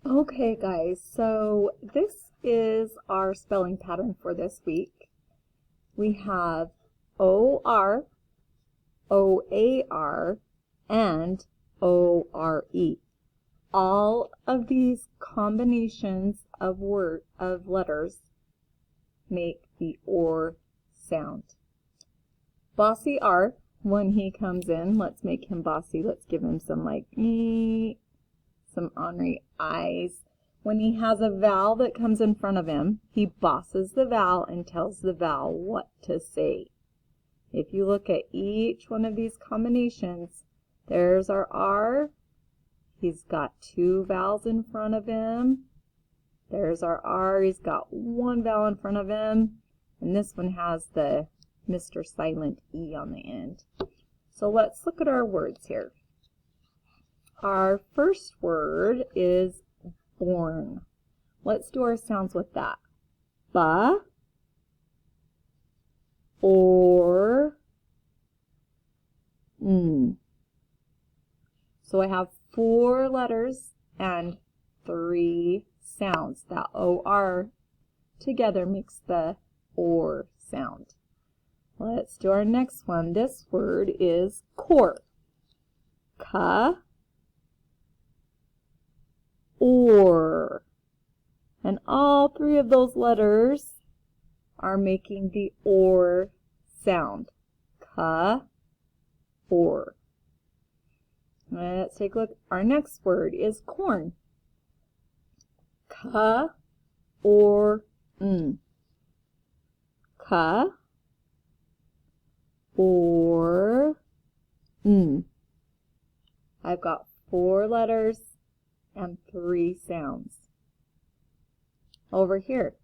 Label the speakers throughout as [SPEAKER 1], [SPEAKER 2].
[SPEAKER 1] Okay guys, so this is our spelling pattern for this week. We have O-R, O-A-R, and O-R-E. All of these combinations of letters make the OR sound. Bossy R, when he comes in, let's make him bossy. Let's give him some some ornery eyes. When he has a vowel that comes in front of him, he bosses the vowel and tells the vowel what to say. If you look at each one of these combinations, there's our R. He's got two vowels in front of him. There's our R. He's got one vowel in front of him. And this one has the Mr. Silent E on the end. So let's look at our words here. Our first word is born. Let's do our sounds with that. Ba, or, n. So I have 4 letters and 3 sounds. That O-R together makes the OR sound. Let's do our next one. This word is core. Ka, or. And all 3 of those letters are making the OR sound. Ka, or. Let's take a look. Our next word is corn. Ka, or, n. Ka, or, n. I've got 4 letters and 3 sounds. Over here,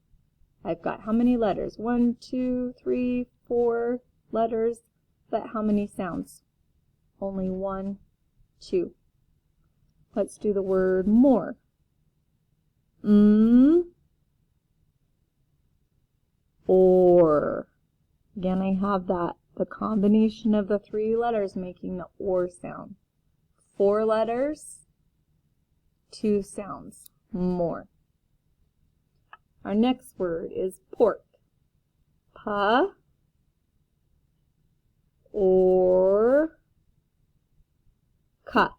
[SPEAKER 1] I've got how many letters? 1, 2, 3, 4 letters, but how many sounds? Only 1, 2. Let's do the word more. Or. Again, I have the combination of the 3 letters making the OR sound. 4 letters, 2 sounds, more. Our next word is pork. Pa, or, ka,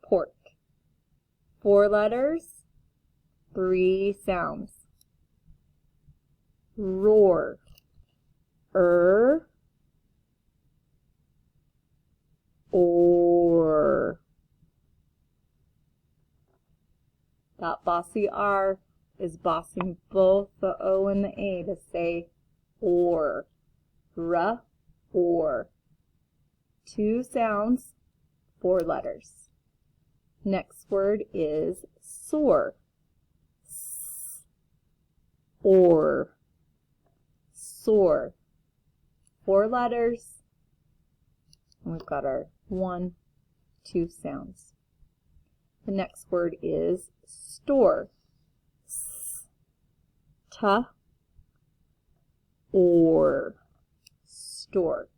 [SPEAKER 1] pork. 4 letters, 3 sounds. Roar. Or. That bossy R is bossing both the O and the A to say or. Or. 2 sounds, 4 letters. Next word is soar. Or. Soar. 4 letters. And we've got our 1, 2 sounds. The next word is store. Ta, or, store.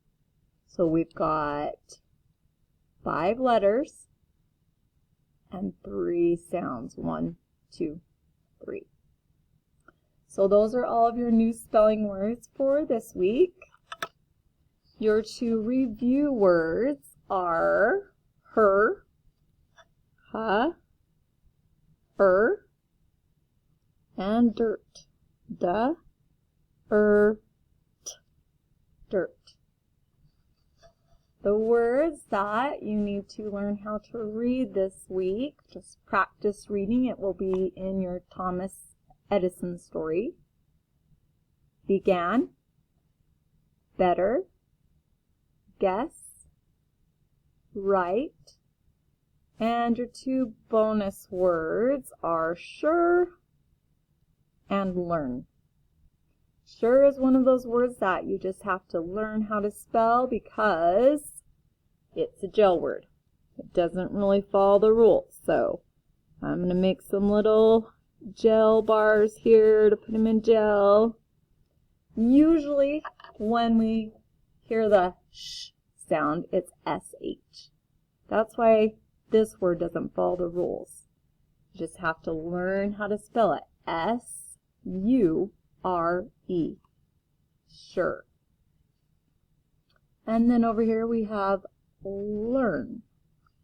[SPEAKER 1] So we've got 5 letters and 3 sounds. 1, 2, 3. So those are all of your new spelling words for this week. Your 2 review words are her, ha, and dirt. Da, t, dirt. The words that you need to learn how to read this week, just practice reading. It will be in your Thomas Edison story. Began, better, guess, right, and your 2 bonus words are sure and learn. Sure is one of those words that you just have to learn how to spell because it's a gel word. It doesn't really follow the rules. So I'm going to make some little gel bars here to put them in gel. Usually when we hear the sh sound, it's SH. That's why this word doesn't follow the rules. You just have to learn how to spell it. S-U-R-E. Sure. And then over here we have learn.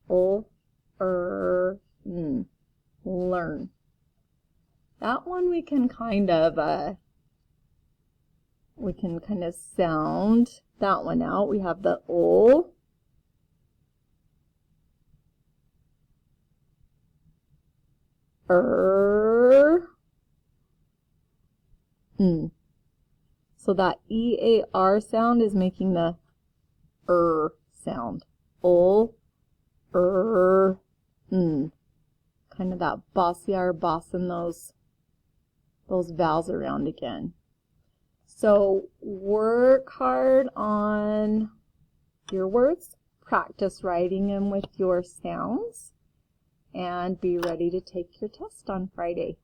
[SPEAKER 1] O-er-n. Learn. That one we can kind of sound that one out. We have the O. So that E-A-R sound is making the sound. Kind of that bossy R, bossing those vowels around again. So work hard on your words, practice writing them with your sounds, and be ready to take your test on Friday.